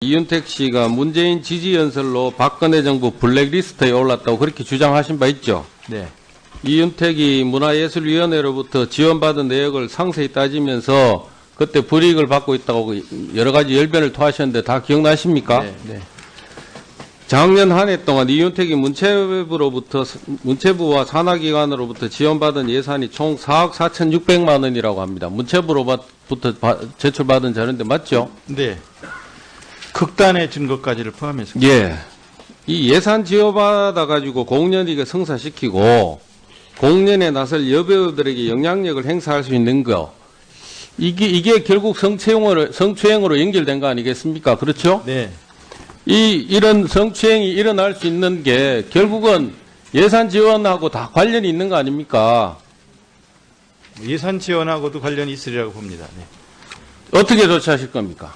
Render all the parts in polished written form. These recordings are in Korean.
이윤택 씨가 문재인 지지 연설로 박근혜 정부 블랙리스트에 올랐다고 그렇게 주장하신 바 있죠. 네. 이윤택이 문화예술위원회로부터 지원받은 내역을 상세히 따지면서 그때 불이익을 받고 있다고 여러 가지 열변을 토하셨는데 다 기억나십니까? 네. 네. 작년 한 해 동안 이윤택이 문체부와 산하기관으로부터 지원받은 예산이 총 4억 4,600만 원이라고 합니다. 문체부로부터 제출받은 자료인데 맞죠? 네. 극단의 증거까지를 포함해서. 예. 이 예산 지원받아가지고 공연이익을 성사시키고 공연에 나설 여배우들에게 영향력을 행사할 수 있는 거. 이게 결국 성추행으로 연결된 거 아니겠습니까? 그렇죠? 네. 이런 성추행이 일어날 수 있는 게 결국은 예산 지원하고 다 관련이 있는 거 아닙니까? 예산 지원하고도 관련이 있으리라고 봅니다. 네. 어떻게 조치하실 겁니까?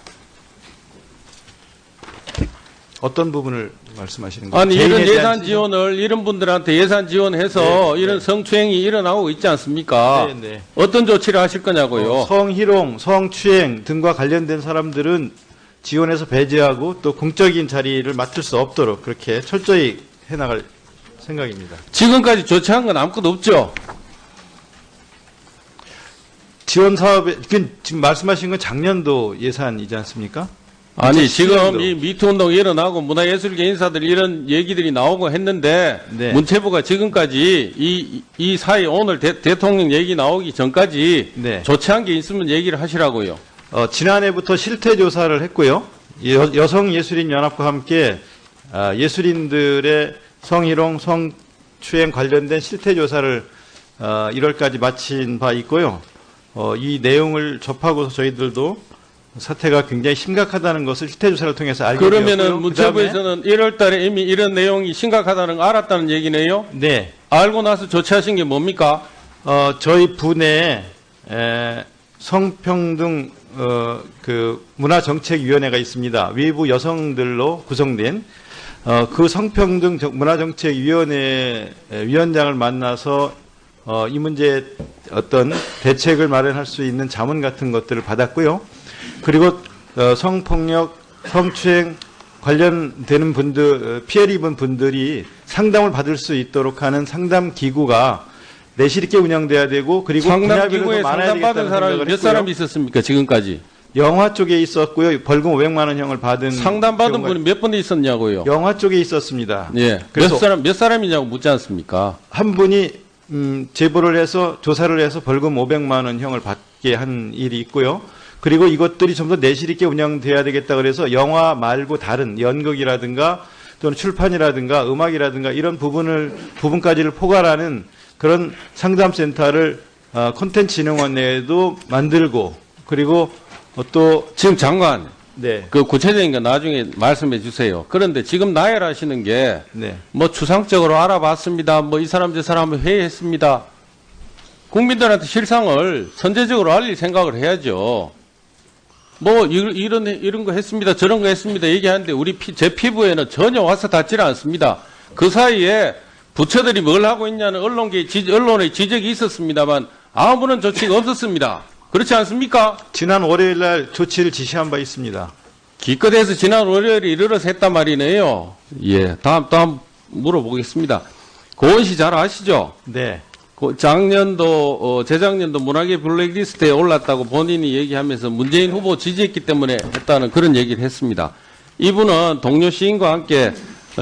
어떤 부분을 말씀하시는 거예요? 아니, 이런 개인에 대한 예산 지원을 이런 분들한테 예산 지원해서 네, 이런 네. 성추행이 일어나고 있지 않습니까? 네, 네. 어떤 조치를 하실 거냐고요? 성희롱, 성추행 등과 관련된 사람들은 지원해서 배제하고 또 공적인 자리를 맡을 수 없도록 그렇게 철저히 해나갈 생각입니다. 지금까지 조치한 건 아무것도 없죠? 지원 사업에 지금 말씀하신 건 작년도 예산이지 않습니까? 아니, 2010년도. 지금 이 미투 운동이 일어나고 문화예술계 인사들 이런 얘기들이 나오고 했는데 네. 문체부가 지금까지 이 사이 오늘 대통령 얘기 나오기 전까지 네. 조치한 게 있으면 얘기를 하시라고요. 지난해부터 실태 조사를 했고요. 여성예술인연합과 함께 예술인들의 성희롱, 성추행 관련된 실태 조사를 1월까지 마친 바 있고요. 이 내용을 접하고서 저희들도 사태가 굉장히 심각하다는 것을 실태 조사를 통해서 알게 되었고요. 그러면은 문체부에서는 1월 달에 이미 이런 내용이 심각하다는 걸 알았다는 얘기네요? 네. 알고 나서 조치하신 게 뭡니까? 저희 분에 성평등 그 문화정책위원회가 있습니다. 외부 여성들로 구성된 그 성평등 문화정책위원회 위원장을 만나서 이 문제에 어떤 대책을 마련할 수 있는 자문 같은 것들을 받았고요. 그리고 성폭력, 성추행 관련되는 분들, 피해를 입은 분들이 상담을 받을 수 있도록 하는 상담 기구가 내실 있게 운영돼야 되고, 그리고 상담 분야별로 기구에 많아야 상담받은 되겠다는 사람이 생각을 몇 했고요. 사람이 있었습니까? 지금까지. 영화 쪽에 있었고요. 벌금 500만 원 형을 받은 상담받은 경우가 분이 몇 분 있었냐고요? 영화 쪽에 있었습니다. 예. 그래서 몇 사람이냐고 묻지 않습니까? 한 분이 제보를 해서 조사를 해서 벌금 500만 원 형을 받게 한 일이 있고요. 그리고 이것들이 좀 더 내실 있게 운영돼야 되겠다 그래서 영화 말고 다른 연극이라든가 또는 출판이라든가 음악이라든가 이런 부분까지를 포괄하는 그런 상담센터를 콘텐츠진흥원 내에도 만들고, 그리고 또 지금 장관, 네. 그 구체적인 거 나중에 말씀해 주세요. 그런데 지금 나열하시는 게 네. 뭐 추상적으로 알아봤습니다. 뭐 이 사람 저 사람을 회의했습니다. 국민들한테 실상을 선제적으로 알릴 생각을 해야죠. 뭐 이런 거 했습니다. 저런 거 했습니다. 얘기하는데 제 피부에는 전혀 와서 닿질 않습니다. 그 사이에 부처들이 뭘 하고 있냐는 언론의 지적이 있었습니다만 아무런 조치가 없었습니다. 그렇지 않습니까? 지난 월요일 날 조치를 지시한 바 있습니다. 기껏해서 지난 월요일에 이르러서 했단 말이네요. 예, 다음 물어보겠습니다. 고은 씨 잘 아시죠? 네. 재작년도 문화계 블랙리스트에 올랐다고 본인이 얘기하면서 문재인 후보 지지했기 때문에 했다는 그런 얘기를 했습니다. 이분은 동료 시인과 함께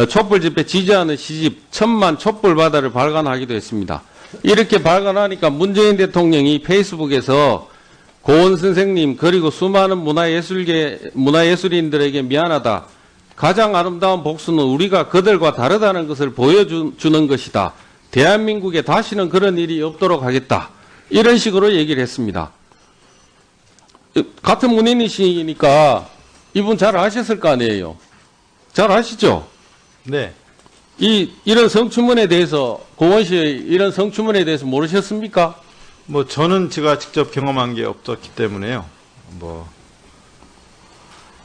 촛불 집회 지지하는 시집 1000만 촛불 바다를 발간하기도 했습니다. 이렇게 발간하니까 문재인 대통령이 페이스북에서 고은 선생님 그리고 수많은 문화예술인들에게 미안하다. 가장 아름다운 복수는 우리가 그들과 다르다는 것을 보여주는 것이다. 대한민국에 다시는 그런 일이 없도록 하겠다. 이런 식으로 얘기를 했습니다. 같은 문인이시니까 이분 잘 아셨을 거 아니에요. 잘 아시죠? 네. 이런 성추문에 대해서, 고은 씨의 이런 성추문에 대해서 모르셨습니까? 뭐 저는 제가 직접 경험한 게 없었기 때문에요.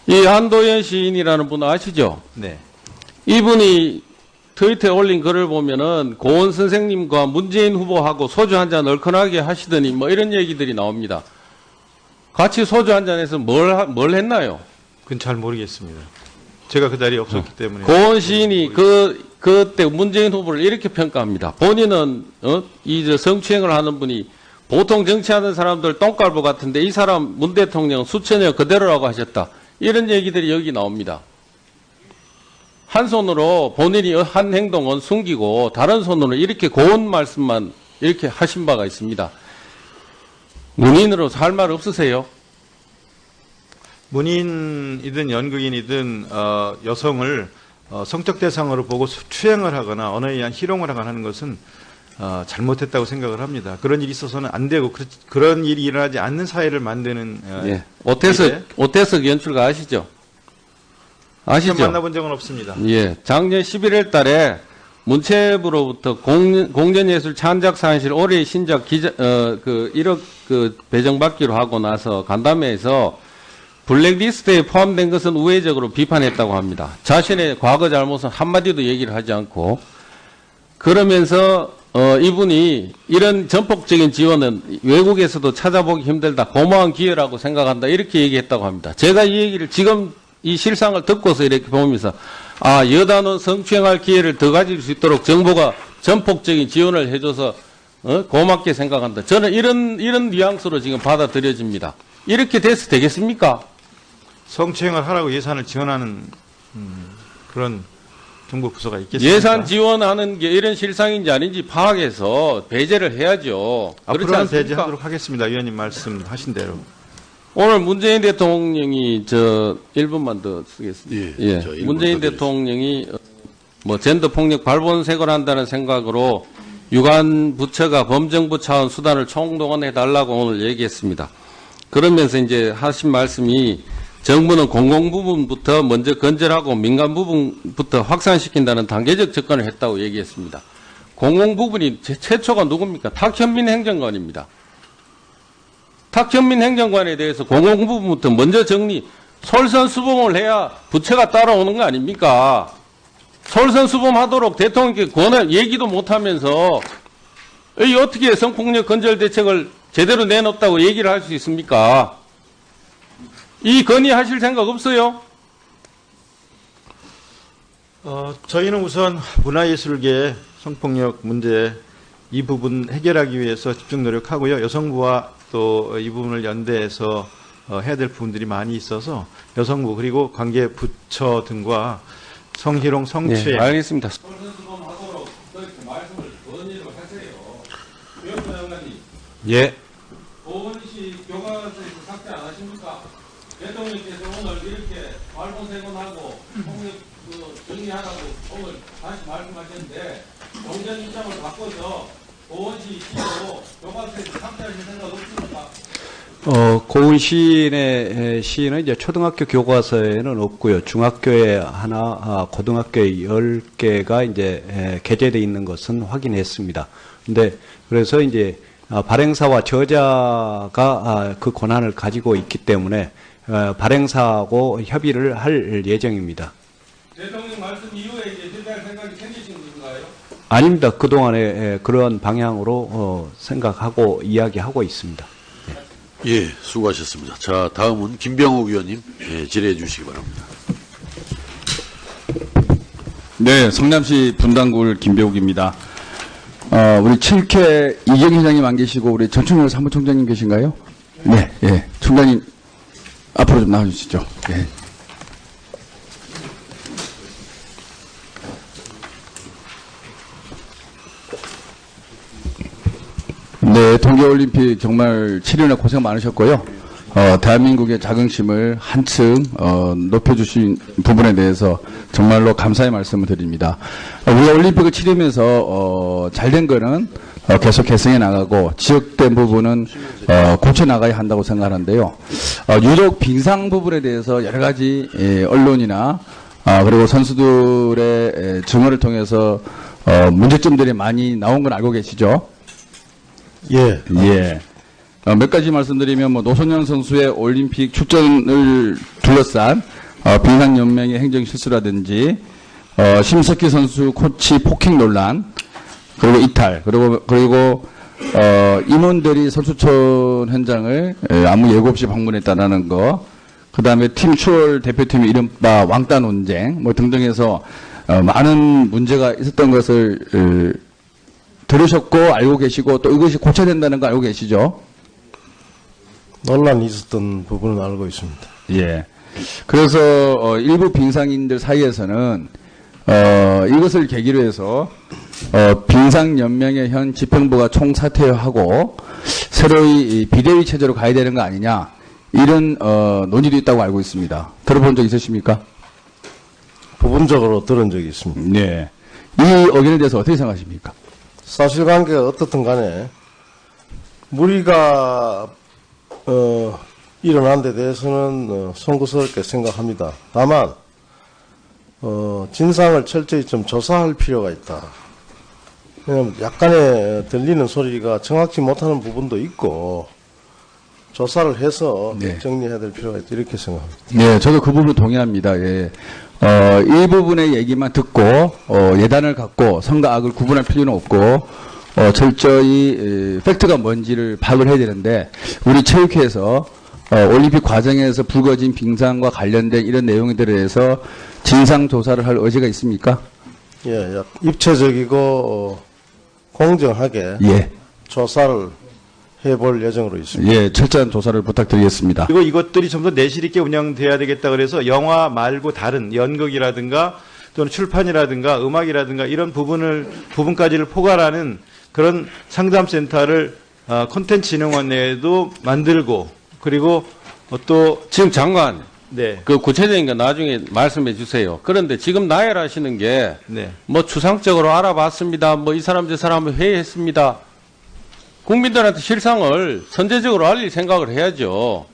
이 한도연 시인이라는 분 아시죠? 네. 이분이 트위터에 올린 글을 보면은 고은 선생님과 문재인 후보하고 소주 한잔 얼큰하게 하시더니 뭐 이런 얘기들이 나옵니다. 같이 소주 한잔해서 뭘 했나요? 그건 잘 모르겠습니다. 제가 그 자리에 없었기 때문에. 고은 시인이 그때 문재인 후보를 이렇게 평가합니다. 본인은 이 성추행을 하는 분이 보통 정치하는 사람들 똥갈보 같은데 이 사람 문 대통령 수천여 그대로라고 하셨다. 이런 얘기들이 여기 나옵니다. 한 손으로 본인이 한 행동은 숨기고 다른 손으로 이렇게 고운 말씀만 이렇게 하신 바가 있습니다. 문인으로서 할 말 없으세요? 문인이든 연극인이든 여성을 성적 대상으로 보고 추행을 하거나 언어에 의한 희롱을 하거나 하는 것은 잘못했다고 생각을 합니다. 그런 일이 있어서는 안 되고 그런 일이 일어나지 않는 사회를 만드는 예. 오태석 연출가 아시죠? 아시죠? 만나본 적은 없습니다. 예. 작년 11월 달에 문체부로부터 공전예술 창작사안실 올해의 신작 1억 배정받기로 하고 나서 간담회에서 블랙리스트에 포함된 것은 우회적으로 비판했다고 합니다. 자신의 과거 잘못은 한마디도 얘기를 하지 않고 그러면서 이분이 이런 전폭적인 지원은 외국에서도 찾아보기 힘들다. 고마운 기회라고 생각한다. 이렇게 얘기했다고 합니다. 제가 이 얘기를 지금 이 실상을 듣고서 이렇게 보면서 여단은 성추행할 기회를 더 가질 수 있도록 정부가 전폭적인 지원을 해줘서 고맙게 생각한다. 저는 이런 뉘앙스로 지금 받아들여집니다. 이렇게 돼서 되겠습니까? 성추행을 하라고 예산을 지원하는 그런 정부 부서가 있겠습니까? 예산 지원하는 게 이런 실상인지 아닌지 파악해서 배제를 해야죠. 그렇지 앞으로는 않습니까? 배제하도록 하겠습니다. 위원님 말씀하신 대로. 오늘 문재인 대통령이 1분만 더 쓰겠습니다. 예, 저 1분 문재인 더 대통령이 젠더 폭력 발본색을 한다는 생각으로 유관 부처가 범정부 차원 수단을 총동원해 달라고 오늘 얘기했습니다. 그러면서 이제 하신 말씀이 정부는 공공 부분부터 먼저 건절하고 민간 부분부터 확산시킨다는 단계적 접근을 했다고 얘기했습니다. 공공 부분이 최초가 누굽니까? 탁현민 행정관입니다. 탁현민 행정관에 대해서 공공 부분부터 먼저 솔선수범을 해야 부처가 따라오는 거 아닙니까? 솔선수범하도록 대통령께 얘기도 못하면서 어떻게 성폭력 건절 대책을 제대로 내놓았다고 얘기를 할 수 있습니까? 이 건의하실 생각 없어요? 저희는 우선 문화예술계 성폭력 문제 이 부분 해결하기 위해서 집중 노력하고요. 여성부와 또 이 부분을 연대해서 해야 될 부분들이 많이 있어서 여성부 그리고 관계 부처 등과 성희롱, 성추행. 네, 알겠습니다. 솔선수범하도록 그렇게 말씀을 건의를 하세요. 위원장 장관님. 예. 보건시 교과서에서 삭제 안 하십니까? 대통령께서 오늘 이렇게 발본색원하고 폭력 정리하라고 오늘 다시 말씀하셨는데 정전 입장을 바꿔서 보건시 시로 교과서에서 삭제하실 생각 없습니까? 고은 시인의 시는 이제 초등학교 교과서에는 없고요. 중학교에 하나, 고등학교에 10개가 이제 게재되어 있는 것은 확인했습니다. 근데 그래서 이제 발행사와 저자가 그 권한을 가지고 있기 때문에 발행사하고 협의를 할 예정입니다. 대통령 말씀 이후에 이제 대대할 생각이 생기신 건가요? 아닙니다. 그동안에 그런 방향으로 생각하고 이야기하고 있습니다. 예, 수고하셨습니다. 자, 다음은 김병욱 의원님 질의해 주시기 바랍니다. 네, 성남시 분당구를 김병욱입니다. 우리 7회 이경희 회장님 안 계시고 우리 전충렬 사무총장님 계신가요? 네, 예. 총장님 앞으로 좀 나와주시죠. 예. 네, 동계올림픽 정말 7년에 고생 많으셨고요. 대한민국의 자긍심을 한층 높여주신 부분에 대해서 정말로 감사의 말씀을 드립니다. 우리가 올림픽을 치르면서 잘된 거는 계속 개선해 나가고 지적된 부분은 고쳐 나가야 한다고 생각하는데요. 유독 빙상 부분에 대해서 여러 가지 언론이나 그리고 선수들의 증언을 통해서 문제점들이 많이 나온 건 알고 계시죠? 예. 예. 몇 가지 말씀드리면 노선현 선수의 올림픽 출전을 둘러싼 빙상연맹의 행정 실수라든지 심석희 선수 코치 폭행 논란 그리고 이탈 그리고 임원들이 선수촌 현장을 아무 예고 없이 방문했다라는 거 그다음에 팀 추월 대표팀의 이른바 왕따 논쟁 뭐 등등해서 많은 문제가 있었던 것을 들으셨고 알고 계시고 또 이것이 고쳐야 된다는 거 알고 계시죠? 논란이 있었던 부분은 알고 있습니다. 예. 그래서 일부 빙상인들 사이에서는 이것을 계기로 해서 빙상연맹의 현 집행부가 총사퇴하고 새로이 이 비대위 체제로 가야 되는 거 아니냐 이런 논의도 있다고 알고 있습니다. 들어본 적 있으십니까? 부분적으로 들은 적이 있습니다. 네. 이 의견에 대해서 어떻게 생각하십니까? 사실관계가 어떻든 간에 무리가 일어난 데 대해서는 송구스럽게 생각합니다. 다만 진상을 철저히 좀 조사할 필요가 있다. 왜냐하면 약간의 들리는 소리가 정확치 못하는 부분도 있고 조사를 해서 네. 정리해야 될 필요가 있다. 이렇게 생각합니다. 네, 저도 그 부분 동의합니다. 예. 일부분의 얘기만 듣고 예단을 갖고 성과 악을 구분할 필요는 없고 철저히 팩트가 뭔지를 파악을 해야 되는데 우리 체육회에서 올림픽 과정에서 불거진 빙상과 관련된 이런 내용들에 대해서 진상 조사를 할 의지가 있습니까? 예, 입체적이고 공정하게 예. 조사를 해볼 예정으로 있습니다. 예, 철저한 조사를 부탁드리겠습니다. 그리고 이것들이 좀 더 내실 있게 운영돼야 되겠다 그래서 영화 말고 다른 연극이라든가 또는 출판이라든가 음악이라든가 이런 부분까지를 포괄하는 그런 상담센터를 콘텐츠진흥원 내에도 만들고 그리고 또 지금 장관, 네. 그 구체적인 거 나중에 말씀해 주세요. 그런데 지금 나열하시는 게 네. 뭐 추상적으로 알아봤습니다. 뭐 이 사람 저 사람 회의했습니다. 국민들한테 실상을 선제적으로 알릴 생각을 해야죠.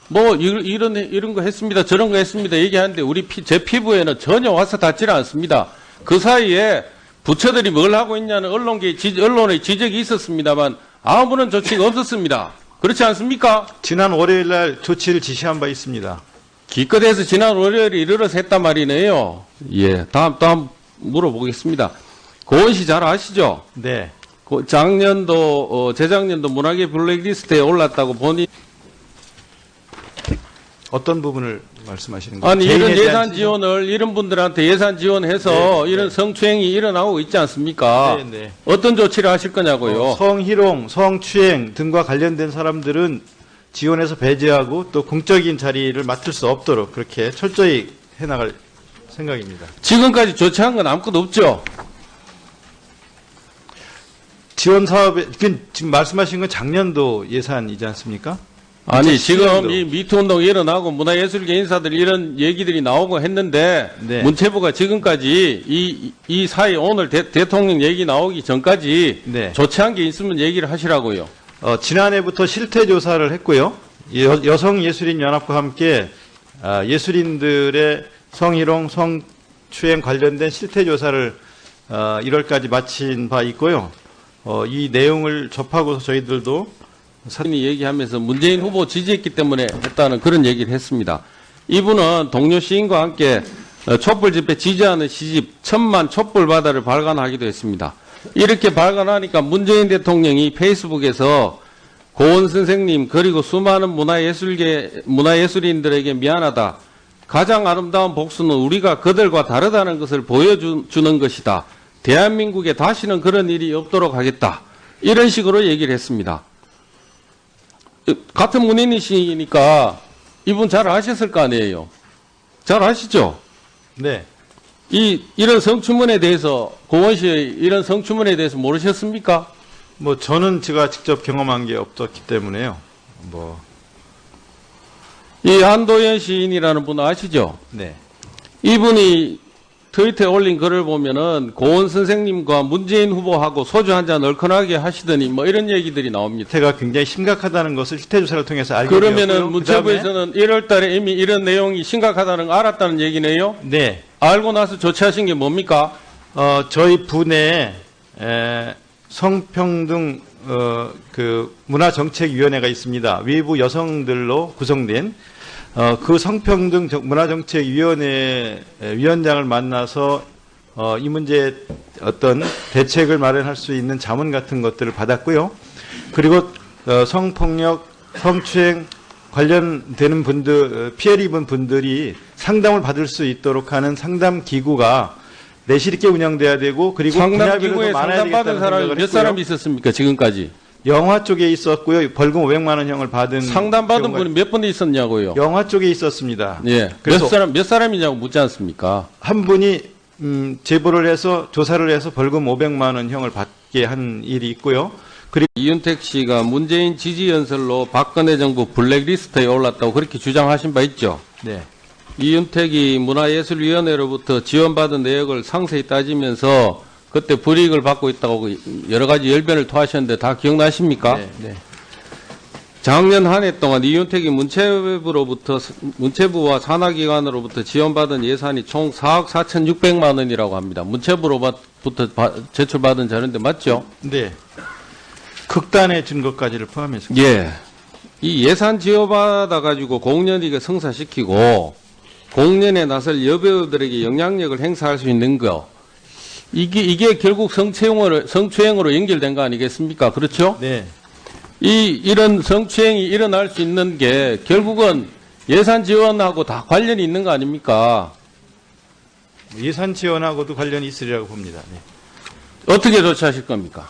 뭐 이런 거 했습니다. 저런 거 했습니다. 얘기하는데 제 피부에는 전혀 와서 닿지는 않습니다. 그 사이에 부처들이 뭘 하고 있냐는 언론의 지적이 있었습니다만 아무런 조치가 없었습니다. 그렇지 않습니까? 지난 월요일 날 조치를 지시한 바 있습니다. 기껏해서 지난 월요일에 이르러서 했단 말이네요. 예, 다음 물어보겠습니다. 고은 씨 잘 아시죠? 네. 작년도, 재작년도 문화계 블랙리스트에 올랐다고 본인, 어떤 부분을 말씀하시는 거예요? 아니, 개인에 이런 대한 예산 지원을, 이런 분들한테 예산 지원해서 네, 이런 성추행이 일어나고 있지 않습니까? 네, 네. 어떤 조치를 하실 거냐고요? 성희롱, 성추행 등과 관련된 사람들은 지원해서 배제하고 또 공적인 자리를 맡을 수 없도록 그렇게 철저히 해나갈 생각입니다. 지금까지 조치한 건 아무것도 없죠? 지원 사업에 지금 말씀하신 건 작년도 예산이지 않습니까? 아니, 2017년도. 지금 이 미투 운동이 일어나고 문화예술계 인사들 이런 얘기들이 나오고 했는데, 네. 문체부가 지금까지 이 사이 오늘 대통령 얘기 나오기 전까지 네. 조치한 게 있으면 얘기를 하시라고요. 지난해부터 실태 조사를 했고요. 여성예술인연합과 함께 예술인들의 성희롱, 성추행 관련된 실태 조사를 1월까지 마친 바 있고요. 이 내용을 접하고서 저희들도 사인이 얘기하면서 문재인 후보 지지했기 때문에 했다는 그런 얘기를 했습니다. 이분은 동료 시인과 함께 촛불 집회 지지하는 시집 1000만 촛불 바다를 발간하기도 했습니다. 이렇게 발간하니까 문재인 대통령이 페이스북에서 고은 선생님 그리고 수많은 문화예술인들에게 미안하다. 가장 아름다운 복수는 우리가 그들과 다르다는 것을 보여주는 것이다. 대한민국에 다시는 그런 일이 없도록 하겠다. 이런 식으로 얘기를 했습니다. 같은 문인이시니까 이분 잘 아셨을 거 아니에요. 잘 아시죠? 네. 이런 성추문에 대해서 고은 씨의 이런 성추문에 대해서 모르셨습니까? 뭐 저는 제가 직접 경험한 게 없었기 때문에요. 이 한도현 시인이라는 분 아시죠? 네. 이분이 트위터에 올린 글을 보면은 고은 선생님과 문재인 후보하고 소주 한잔 얼큰하게 하시더니 뭐 이런 얘기들이 나옵니다. 실태가 굉장히 심각하다는 것을 실태 조사를 통해서 알게 그러면은 되었고요. 문체부에서는 1월 달에 이미 이런 내용이 심각하다는 걸 알았다는 얘기네요? 네. 알고 나서 조치하신 게 뭡니까? 저희 분에 성평등 그 문화정책위원회가 있습니다. 외부 여성들로 구성된 그 성평등 문화정책위원회 위원장을 만나서 이 문제에 어떤 대책을 마련할 수 있는 자문 같은 것들을 받았고요. 그리고 성폭력, 성추행 관련되는 분들, 피해를 입은 분들이 상담을 받을 수 있도록 하는 상담 기구가 내실 있게 운영돼야 되고, 그리고 상담 분야별로 기구에 더 많아야 상담받은 되겠다는 사람이 생각을 몇 했고요. 사람 있었습니까? 지금까지. 영화 쪽에 있었고요. 벌금 500만 원 형을 받은 상담받은 경우가 분이 몇 분 있었냐고요? 영화 쪽에 있었습니다. 예. 그래서 몇 사람이냐고 묻지 않습니까? 한 분이 제보를 해서 조사를 해서 벌금 500만 원 형을 받게 한 일이 있고요. 그리고 이윤택 씨가 문재인 지지 연설로 박근혜 정부 블랙리스트에 올랐다고 그렇게 주장하신 바 있죠. 네. 이윤택이 문화예술위원회로부터 지원받은 내역을 상세히 따지면서 그때 불이익을 받고 있다고 여러 가지 열변을 토하셨는데 다 기억나십니까? 네. 네. 작년 한 해 동안 이윤택이 문체부와 산하기관으로부터 지원받은 예산이 총 4억 4,600만 원이라고 합니다. 문체부로부터 제출받은 자료인데 맞죠? 네. 극단의 증거까지를 포함해서. 예. 이 예산 지원받아가지고 공연이익을 성사시키고 공연에 나설 여배우들에게 영향력을 행사할 수 있는 거. 이게 결국 성추행으로 연결된 거 아니겠습니까? 그렇죠? 네. 이런 성추행이 일어날 수 있는 게 결국은 예산 지원하고 다 관련이 있는 거 아닙니까? 예산 지원하고도 관련이 있으리라고 봅니다. 네. 어떻게 조치하실 겁니까?